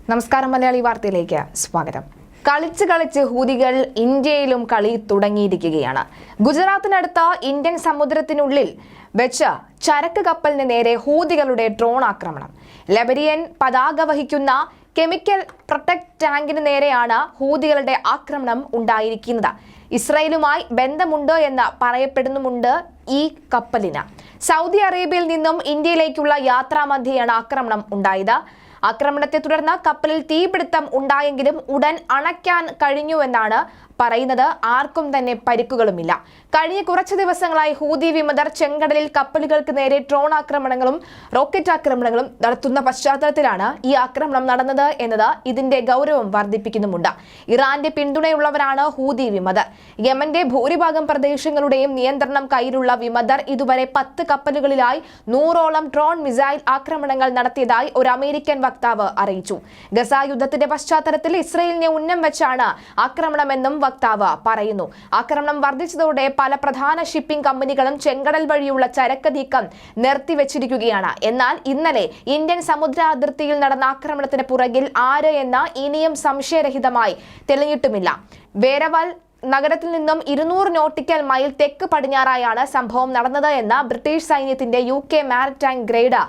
നമസ്കാരം, മലയാളി വാർത്തയിലേക്ക് സ്വാഗതം. കളിച്ച് ഹൂതികൾ ഇന്ത്യയിലും കളി തുടങ്ങിയിരിക്കുകയാണ്. ഗുജറാത്തിനടുത്ത ഇന്ത്യൻ സമുദ്രത്തിനുള്ളിൽ വെച്ച ചരക്ക് കപ്പലിന് നേരെ ഹൂതികളുടെ ഡ്രോൺ ആക്രമണം. ലെബനിയൻ പതാക വഹിക്കുന്ന കെമിക്കൽ പ്രൊട്ടക്ട് ടാങ്കിന് നേരെയാണ് ഹൂതികളുടെ ആക്രമണം ഉണ്ടായിരിക്കുന്നത്. ഇസ്രായേലുമായി ബന്ധമുണ്ട് എന്ന് പറയപ്പെടുന്നുമുണ്ട് ഈ കപ്പലിന്. സൗദി അറേബ്യയിൽ നിന്നും ഇന്ത്യയിലേക്കുള്ള യാത്രാമധ്യേയാണ് ആക്രമണം ഉണ്ടായത്. ആക്രമണത്തെ തുടർന്ന് കപ്പലിൽ തീപിടുത്തം ഉണ്ടായെങ്കിലും ഉടൻ അണയ്ക്കാൻ കഴിഞ്ഞുവെന്നാണ് പറയുന്നത്. ആർക്കും തന്നെ പരിക്കുകളുമില്ല. കഴിഞ്ഞ കുറച്ച് ദിവസങ്ങളായി ഹൂതി വിമതർ ചെങ്കടലിൽ കപ്പലുകൾക്ക് നേരെ ഡ്രോൺ ആക്രമണങ്ങളും റോക്കറ്റ് ആക്രമണങ്ങളും നടത്തുന്ന പശ്ചാത്തലത്തിലാണ് ഈ ആക്രമണം നടന്നത് എന്നത് ഇതിന്റെ ഗൗരവം വർദ്ധിപ്പിക്കുന്നുമുണ്ട്. ഇറാന്റെ പിന്തുണയുള്ളവരാണ് ഹൂതി വിമതർ. യമന്റെ ഭൂരിഭാഗം പ്രദേശങ്ങളുടെയും നിയന്ത്രണം കയ്യിലുള്ള വിമതർ ഇതുവരെ 10 കപ്പലുകളിലായി 100ഓളം ഡ്രോൺ മിസൈൽ ആക്രമണങ്ങൾ നടത്തിയതായി ഒരു അമേരിക്കൻ വക്താവ് അറിയിച്ചു. ഗസ യുദ്ധത്തിന്റെ പശ്ചാത്തലത്തിൽ ഇസ്രായേലിനെ ഉന്നം വെച്ചാണ് ആക്രമണമെന്നും വക്താവ് പറയുന്നു. ആക്രമണം വർദ്ധിച്ചതോടെ പല പ്രധാന ഷിപ്പിംഗ് കമ്പനികളും ചെങ്കടൽ വഴിയുള്ള ചരക്ക് നീക്കം നിർത്തിവെച്ചിരിക്കുകയാണ്. എന്നാൽ ഇന്നലെ ഇന്ത്യൻ സമുദ്ര അതിർത്തിയിൽ നടന്ന ആക്രമണത്തിന് പുറകിൽ ആര് എന്ന് ഇനിയും സംശയരഹിതമായി തെളിഞ്ഞിട്ടുമില്ല. വേരവൽ നഗരത്തിൽ നിന്നും 200 നോട്ടിക്കൽ മൈൽ തെക്ക് പടിഞ്ഞാറായാണ് സംഭവം നടന്നത് എന്ന് ബ്രിട്ടീഷ് സൈന്യത്തിന്റെ UK മാരിടൈം ഗ്രേഡ്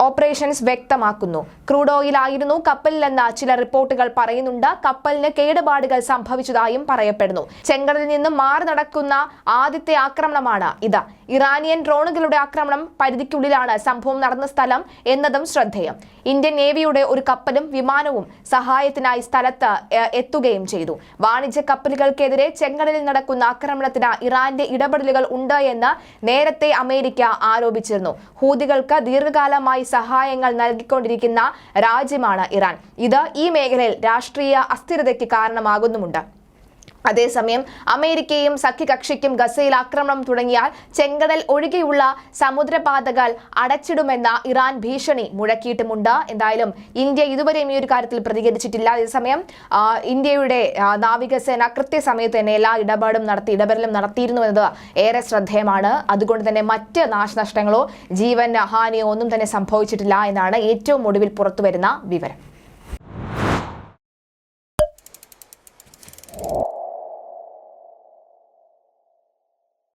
ഓപ്പറേഷൻസ് വ്യക്തമാക്കുന്നു. ക്രൂഡ് ഓയിൽ ആയിരുന്നു കപ്പലിലെന്ന് ചില റിപ്പോർട്ടുകൾ പറയുന്നുണ്ട്. കപ്പലിന് കേടുപാടുകൾ സംഭവിച്ചതായും പറയപ്പെടുന്നു. ചെങ്കടലിൽ നിന്നും മാറി നടക്കുന്ന ആദ്യത്തെ ആക്രമണമാണ് ഇത്. ഇറാനിയൻ ഡ്രോണുകളുടെ ആക്രമണം പരിധിക്കുള്ളിലാണ് സംഭവം നടന്ന സ്ഥലം എന്നതും ശ്രദ്ധേയം. ഇന്ത്യൻ നേവിയുടെ ഒരു കപ്പലും വിമാനവും സഹായത്തിനായി സ്ഥലത്ത് എത്തുകയും ചെയ്തു. വാണിജ്യ കപ്പലുകൾക്കെതിരെ ചെങ്കടലിൽ നടക്കുന്ന ആക്രമണത്തിന് ഇറാന്റെ ഇടപെടലുകൾ ഉണ്ട് എന്ന് നേരത്തെ അമേരിക്ക ആരോപിച്ചിരുന്നു. ഹൂതികൾക്ക് ദീർഘകാലമായി സഹായങ്ങൾ നൽകിക്കൊണ്ടിരിക്കുന്ന രാജ്യമാണ് ഇറാൻ. ഇത് ഈ മേഖലയിൽ രാഷ്ട്രീയ അസ്ഥിരതയ്ക്ക് കാരണമാകുന്നുമുണ്ട്. അതേസമയം അമേരിക്കയും സഖ്യകക്ഷിക്കും ഗസയിൽ ആക്രമണം തുടങ്ങിയാൽ ചെങ്കടൽ ഒഴികെയുള്ള സമുദ്രപാതകൾ അടച്ചിടുമെന്ന ഇറാൻ ഭീഷണി മുഴക്കിയിട്ടുമുണ്ട്. എന്തായാലും ഇന്ത്യ ഇതുവരെയും ഈ ഒരു കാര്യത്തിൽ പ്രതികരിച്ചിട്ടില്ല. അതേസമയം ഇന്ത്യയുടെ നാവികസേന കൃത്യസമയത്ത് തന്നെ എല്ലാ ഇടപെടലും നടത്തിയിരുന്നു എന്നത് ഏറെ ശ്രദ്ധേയമാണ്. അതുകൊണ്ട് തന്നെ മറ്റ് നാശനഷ്ടങ്ങളോ ജീവൻ ഹാനിയോ ഒന്നും തന്നെ സംഭവിച്ചിട്ടില്ല എന്നാണ് ഏറ്റവും ഒടുവിൽ പുറത്തുവരുന്ന വിവരം.